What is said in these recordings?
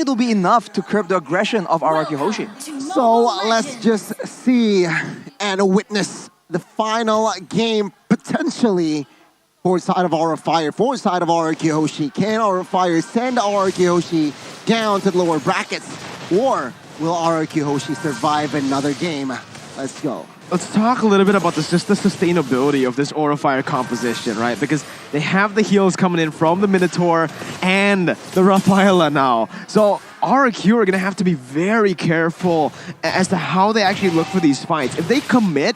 it'll be enough to curb the aggression of RRQ Hoshi. So let's just see and witness the final game potentially for side of Aura Fire, for side of RRQ Hoshi. Can Aura Fire send RRQ Hoshi down to the lower brackets, or will RRQ Hoshi survive another game? Let's go. Let's talk a little bit about just the sustainability of this Aura Fire composition, right? Because they have the heals coming in from the Minotaur and the Rafaela now. So RRQ are going to have to be very careful as to how they actually look for these fights. If they commit,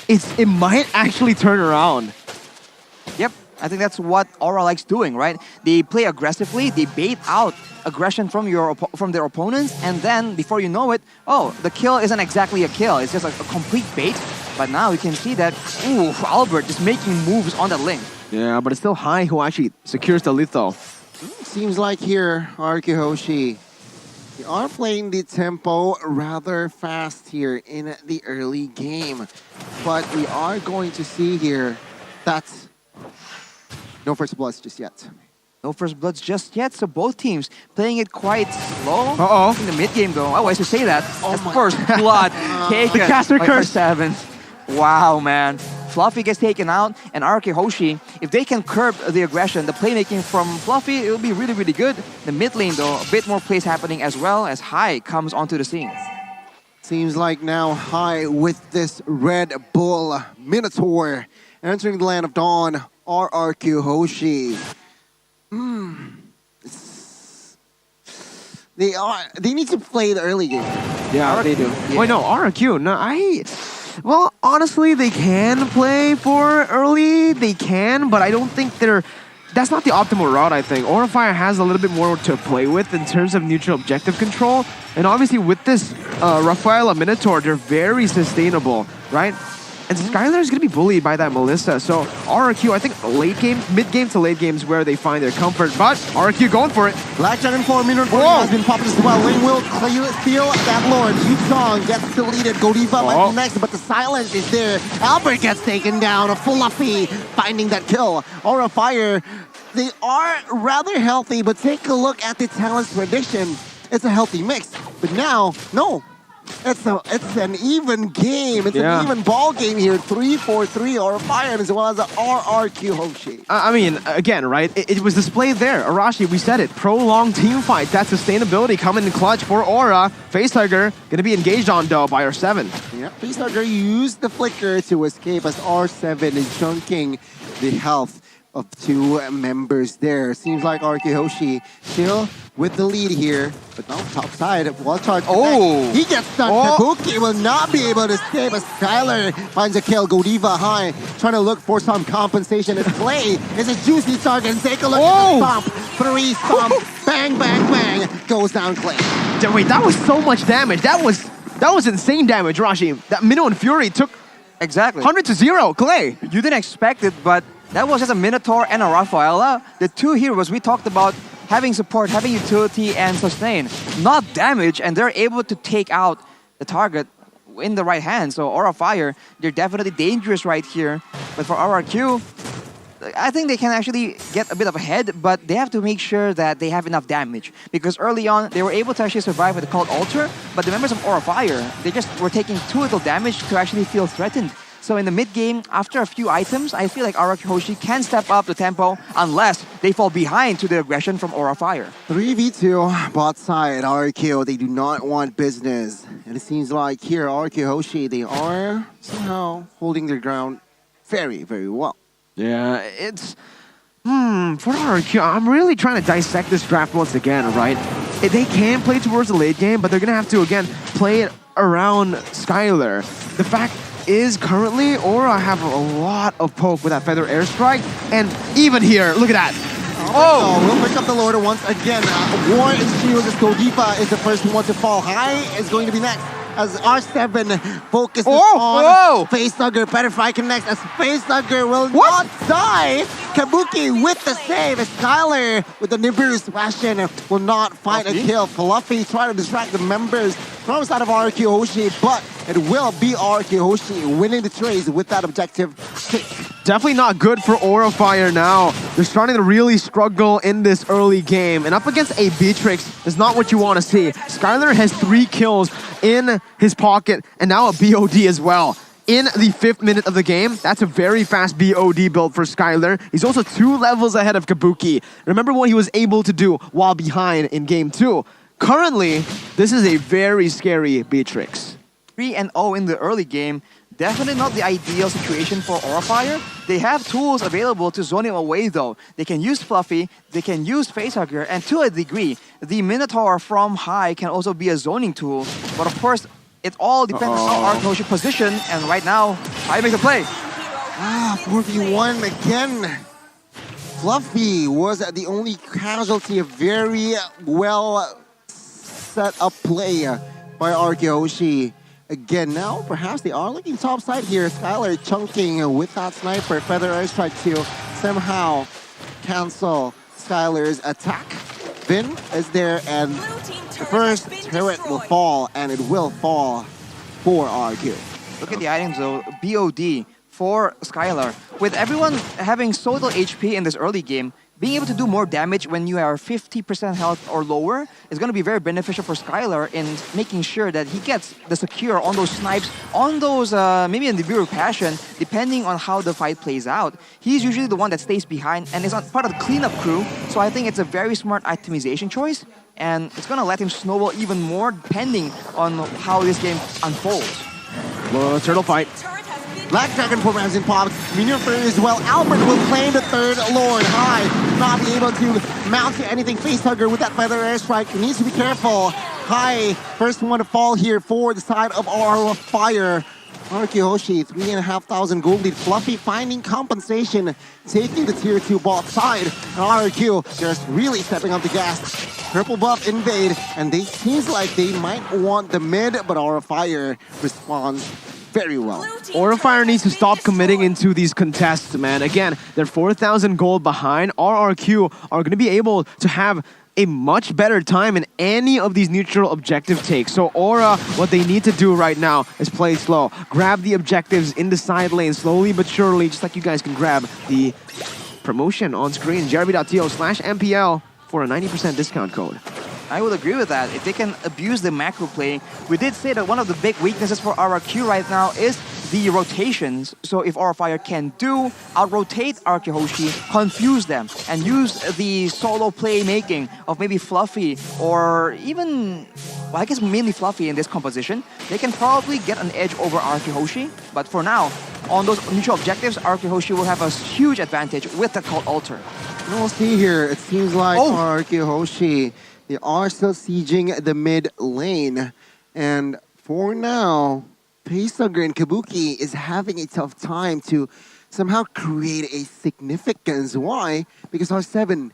it might actually turn around. Yep, I think that's what Aura likes doing, right? They play aggressively, they bait out aggression from their opponents, and then before you know it, oh, the kill isn't exactly a kill, it's just a complete bait. But now you can see that, ooh, Albert just making moves on that link. Yeah, but it's still Hai who actually secures the lethal. Seems like here, RRQ Hoshi, they are playing the tempo rather fast here in the early game. But we are going to see here that no first bloods just yet. No first bloods just yet, so both teams playing it quite slow. Uh-oh. In the mid game though. Oh, I should say that. Oh That's first blood taken. The caster by curse. R7. Wow, man. Fluffy gets taken out, and RRQ Hoshi, if they can curb the aggression, the playmaking from Fluffy, it'll be really, really good. The mid lane though, a bit more plays happening as well as Hai comes onto the scene. Seems like now Hai with this Red Bull Minotaur entering the land of Dawn, RRQ Hoshi. They need to play the early game. Yeah, they do. Yeah. Wait, no, RRQ. No, well, honestly, they can play for early. They can, but I don't think that's not the optimal route, I think. Aura Fire has a little bit more to play with in terms of neutral objective control. And obviously with this Rafaela Minotaur, they're very sustainable, right? And Skylar is going to be bullied by that Melissa. So RRQ, I think late game, mid game to late games where they find their comfort. But RRQ going for it. Black Dragon 4 Minotaur has been popped as well. Lane will steal that Lord. Yutong gets deleted. Godiva might be next, but the silence is there. Albert gets taken down. A Fluffy finding that kill. Aura Fire, they are rather healthy, but take a look at the talent prediction. It's a healthy mix. But now, no. It's an even game. It's an even ball game here. 3-4-3 Aura Fire as well as the RRQ Hoshi. I mean, again, right? It was displayed there. Arashi, we said it. Prolonged team fight. That sustainability coming in clutch for Aura. Facehugger going to be engaged on though by R7. Yeah, Facehugger used the flicker to escape as R7 is chunking the health of two members there. Seems like RRQ Hoshi still with the lead here, but no, top side, well charged. Oh! He gets stunned. Kabuki will not be able to escape as Skylar finds a kill. Godiva High trying to look for some compensation. His play is a juicy target. And take a look at the stomp. 3 stomp. Bang, bang, bang. Goes down Clay. Wait, that was so much damage. That was insane damage, Rashi. That Minnow and Fury took Exactly. 100-0, Clay. You didn't expect it, but that was just a Minotaur and a Rafaela. The two heroes we talked about having support, having utility and sustain, not damage, and they're able to take out the target in the right hand. So Aura Fire, they're definitely dangerous right here. But for RRQ, I think they can actually get a bit of a head, but they have to make sure that they have enough damage. Because early on, they were able to actually survive with the Cult Altar, but the members of Aura Fire, they just were taking too little damage to actually feel threatened. So in the mid-game, after a few items, I feel like RRQ Hoshi can step up the tempo unless they fall behind to the aggression from Aura Fire. 3v2, bot side, RRQ, they do not want business. And it seems like here, RRQ Hoshi, they are somehow holding their ground very, very well. Yeah, it's... for RRQ, I'm really trying to dissect this draft once again, right? They can play towards the late game, but they're going to have to, again, play it around Skylar. The fact is currently Aura have a lot of poke with that Feather Airstrike, and even here, look at that. Oh, we'll pick up the Lord once again. War and Shield as Godiva is the first one to fall. High is going to be next as R7 focuses on Facehugger. Petrify connects as Facehugger will not die. Kabuki with the save as Skylar with the Nibiru's passion will not find a kill. Fluffy trying to distract the members from the side of RRQ Hoshi, but it will be RRQ Hoshi winning the trace with that objective kick. Definitely not good for Aura Fire now. They're starting to really struggle in this early game. And up against a Beatrix is not what you want to see. Skylar has 3 kills in his pocket and now a BOD as well. In the 5th minute of the game, that's a very fast BOD build for Skylar. He's also 2 levels ahead of Kabuki. Remember what he was able to do while behind in game 2. Currently, this is a very scary Beatrix. 3-0 in the early game. Definitely not the ideal situation for Aura Fire. They have tools available to zone him away though. They can use Fluffy, they can use Facehugger, and to a degree, the Minotaur from high can also be a zoning tool. But of course, it all depends on how RRQ position, and right now, High makes a play. 4v1 again. Fluffy was the only casualty, a very well set up play by RRQ. Again, now perhaps they are looking top side here. Skylar chunking with that sniper. Feather airstrike to somehow cancel Skylar's attack. Vin is there, and the first turret will fall, and it will fall for RRQ. Look at the items though. BOD for Skylar. With everyone having so little HP in this early game, being able to do more damage when you are 50% health or lower is going to be very beneficial for Skylar in making sure that he gets the secure on those snipes, on those maybe in the Bureau Passion, depending on how the fight plays out. He's usually the one that stays behind and is not part of the cleanup crew, so I think it's a very smart itemization choice, and it's going to let him snowball even more depending on how this game unfolds. Turtle fight. Black Dragon programs in pops. Minion Fairy as well. Albert will claim the 3rd Lord. High, not be able to mount anything. Facehugger with that feather airstrike. He needs to be careful. High, first one to fall here for the side of Aura Fire. RRQ Hoshi, 3,500 gold lead. Fluffy finding compensation, taking the tier 2 bot side. And RRQ just really stepping up the gas. Purple buff invade, and they seems like they might want the mid, but Aura Fire responds very well. Aura Fire needs to stop committing into these contests, man. Again, they're 4,000 gold behind. RRQ are going to be able to have a much better time in any of these neutral objective takes. So Aura, what they need to do right now is play slow. Grab the objectives in the side lane slowly but surely, just like you guys can grab the promotion on screen, grb.to/MPL for a 90% discount code. I would agree with that. If they can abuse the macro play, we did say that one of the big weaknesses for RRQ right now is the rotations. So if Aura Fire can out-rotate RRQ Hoshi, confuse them, and use the solo playmaking of maybe Fluffy or even, well, I guess mainly Fluffy in this composition, they can probably get an edge over RRQ Hoshi. But for now, on those neutral objectives, RRQ Hoshi will have a huge advantage with the Cult Altar. We'll see here. It seems like RRQ Hoshi, they are still sieging the mid lane. And for now, Facehugger and Kabuki is having a tough time to somehow create a significance. Why? Because R7,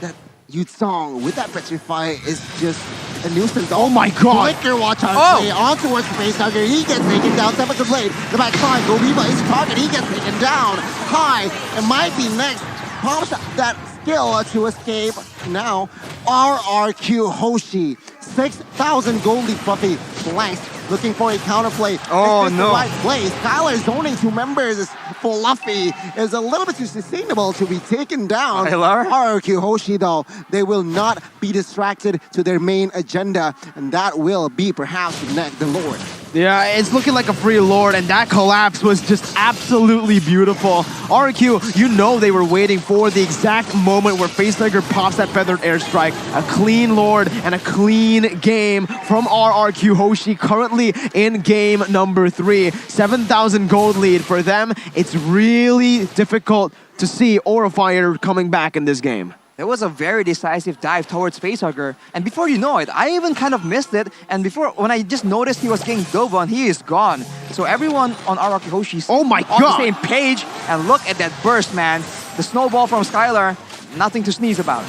that Yutsong with that Petrify is just a nuisance. Oh my god! Flicker watch on towards Facehugger. He gets taken down. 7 seconds late. The back side, Godiva is target. He gets taken down. High, it might be next. Pops that skill to escape. Now, RRQ Hoshi, 6,000 gold lead. Fluffy flanks, looking for a counterplay. Oh this is no! The right play. Skylar zoning 2 members. Fluffy is a little bit too sustainable to be taken down. RRQ Hoshi, though, they will not be distracted to their main agenda, and that will be perhaps the Lord. Yeah, it's looking like a free Lord, and that collapse was just absolutely beautiful. RRQ, you know they were waiting for the exact moment where Facehugger pops that feathered airstrike. A clean Lord and a clean game from RRQ Hoshi, currently in game number 3. 7,000 gold lead for them. It's really difficult to see Aura Fire coming back in this game. There was a very decisive dive towards Facehugger, and before you know it, I even kind of missed it, and when I just noticed he was getting dove on, he is gone. So everyone on RRQ Hoshi's on the same page, and look at that burst, man. The snowball from Skylar, nothing to sneeze about.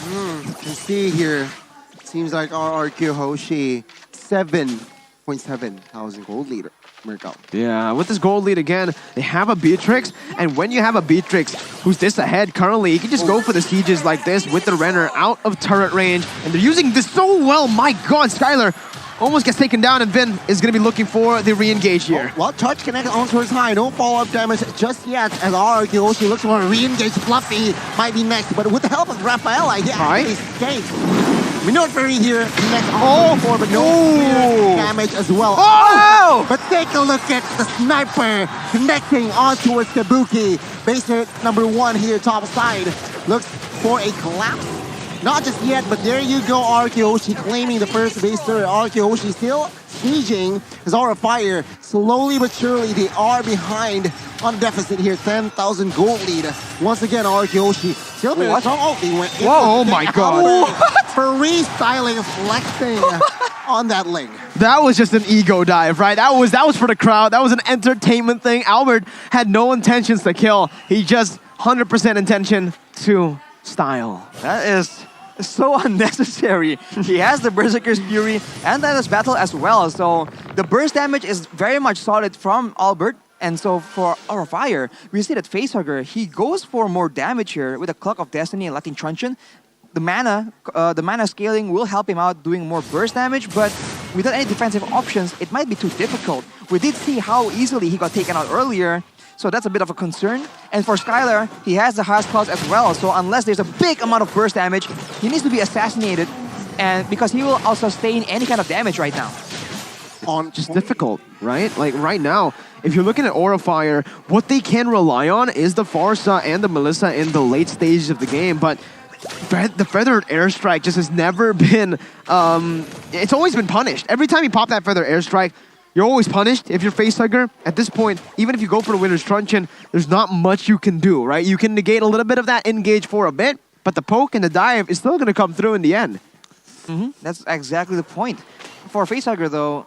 You can see here, seems like RRQ Hoshi, 7.7 thousand gold leader. Yeah, with this gold lead again, they have a Beatrix, and when you have a Beatrix who's this ahead currently, you can just go for the sieges like this with the Renner out of turret range, and they're using this so well. My god, Skylar almost gets taken down, and Vin is going to be looking for the re-engage here. Well, charge connected onto his high. No follow-up damage just yet as RRQ looks for a re-engage. Fluffy might be next, but with the help of Rafaela, he actually escapes. Minotauri here next on the floor, but no clear damage as well. Oh! But take a look at the sniper connecting onto his Kabuki. Baser number 1 here, top side, looks for a collapse. Not just yet, but there you go, RRQ claiming the first baser. RRQ still sieging his aura fire. Slowly but surely, they are behind on deficit here. 10,000 gold lead. Once again, RRQ still very strong. Oh, they went in. Oh my god. For restyling, flexing on that link. That was just an ego dive, right? That was for the crowd. That was an entertainment thing. Albert had no intentions to kill. He just 100% intention to style. That is so unnecessary. He has the Berserker's Fury and Endless Battle as well. So the burst damage is very much solid from Albert. And so for Aura Fire, we see that Facehugger, he goes for more damage here with a Clock of Destiny and Latin Truncheon. The mana scaling will help him out doing more burst damage, but without any defensive options, it might be too difficult. We did see how easily he got taken out earlier, so that's a bit of a concern. And for Skylar, he has the highest cost as well, so unless there's a big amount of burst damage, he needs to be assassinated, and because he will also sustain any kind of damage right now. Just difficult, right? Like right now, if you're looking at Aura Fire, what they can rely on is the Farsa and the Melissa in the late stages of the game, but the Feathered Airstrike just has never been, it's always been punished. Every time you pop that Feathered Airstrike, you're always punished if you're Facehugger. At this point, even if you go for the Winter's Truncheon, there's not much you can do, right? You can negate a little bit of that engage for a bit, but the poke and the dive is still going to come through in the end. That's exactly the point. For Facehugger though,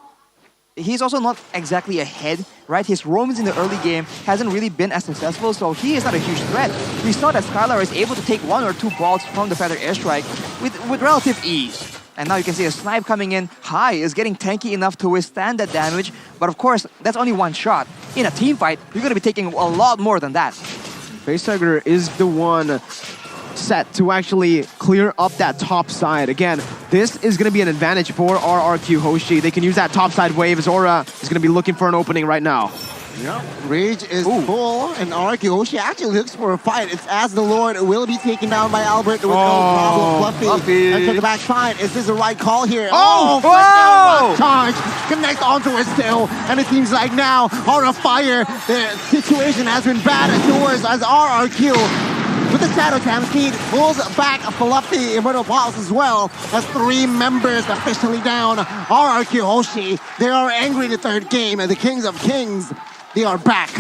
he's also not exactly ahead, right? His roams in the early game hasn't really been as successful, so he is not a huge threat. We saw that Skylar is able to take 1 or 2 bolts from the Feather Airstrike with relative ease. And now you can see a snipe coming in high is getting tanky enough to withstand that damage, but of course, that's only 1 shot. In a team fight, you're going to be taking a lot more than that. Facehugger is the one set to actually clear up that top side. Again, this is going to be an advantage for RRQ Hoshi. They can use that top side wave as Aura is going to be looking for an opening right now. Yeah, Rage is full, and RRQ Hoshi actually looks for a fight. It's as the Lord will be taken down by Albert with no problem. Fluffy. And to the back side. Is this the right call here? Whoa! Charge connects onto it still, and it seems like now Aura Fire, the situation has been bad towards as RRQ. With the Shadow Stampede, pulls back Fluffy Immortal Pulse as well as 3 members officially down. RRQ Hoshi, they are angry in the 3rd game, and the Kings of Kings, they are back.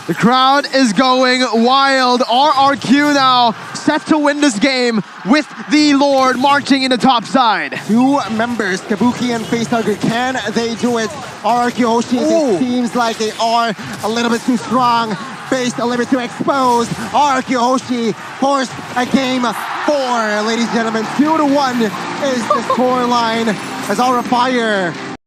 The crowd is going wild. RRQ now set to win this game with the Lord marching in the top side. 2 members, Kabuki and Facehugger, can they do it? RRQ Hoshi, it seems like they are a little bit too strong. Faced a little bit too exposed. RRQ Hoshi forced a game 4, ladies and gentlemen. 2-1 is the scoreline as Aura Fire